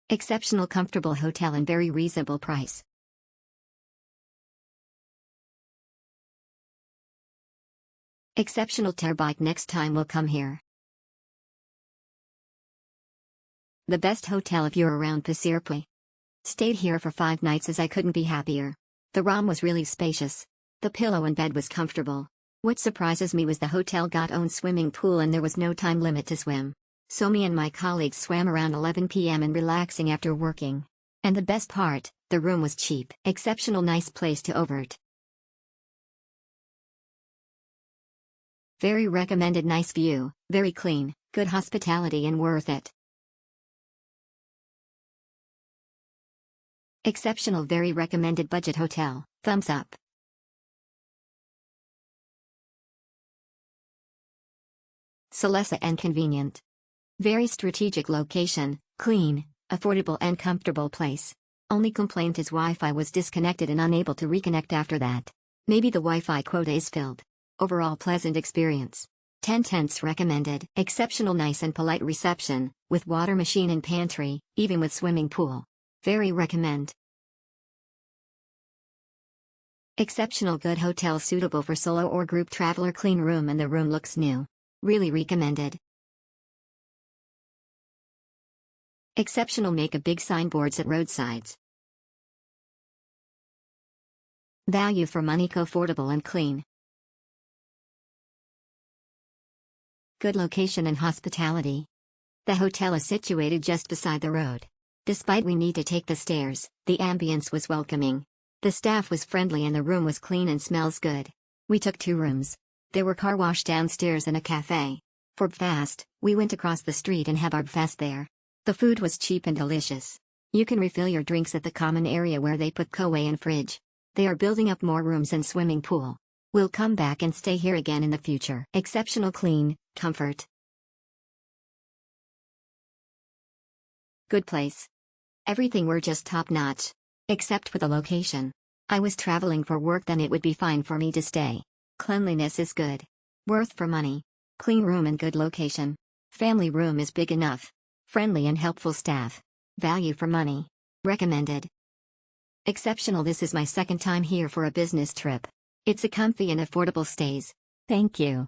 Exceptional comfortable hotel and very reasonable price. Exceptional tarbike, next time we'll come here. The best hotel if you're around Pasirpui. Stayed here for 5 nights as I couldn't be happier. The room was really spacious. The pillow and bed was comfortable. What surprises me was the hotel got own swimming pool and there was no time limit to swim. So me and my colleagues swam around 11 p.m. and relaxing after working. And the best part, the room was cheap. Exceptional nice place to overt. Very recommended, nice view, very clean, good hospitality and worth it. Exceptional, very recommended budget hotel, thumbs up. Celessa and convenient. Very strategic location, clean, affordable and comfortable place. Only complaint is Wi-Fi was disconnected and unable to reconnect after that. Maybe the Wi-Fi quota is filled. Overall pleasant experience. 10/10 recommended. Exceptional nice and polite reception, with water machine and pantry, even with swimming pool. Very recommend. Exceptional good hotel suitable for solo or group traveler, clean room and the room looks new. Really recommended. Exceptional, make a big signboards at roadsides. Value for money, affordable and clean. Good location and hospitality. The hotel is situated just beside the road. Despite we need to take the stairs, the ambience was welcoming. The staff was friendly and the room was clean and smells good. We took 2 rooms. There were car wash downstairs and a cafe. For fast, we went across the street and have our fast there. The food was cheap and delicious. You can refill your drinks at the common area where they put kowai and fridge. They are building up more rooms and swimming pool. We'll come back and stay here again in the future. Exceptional clean, comfort. Good place. Everything were just top notch. Except for the location. I was traveling for work, then it would be fine for me to stay. Cleanliness is good. Worth for money. Clean room and good location. Family room is big enough. Friendly and helpful staff. Value for money. Recommended. Exceptional, this is my second time here for a business trip. It's a comfy and affordable stays. Thank you.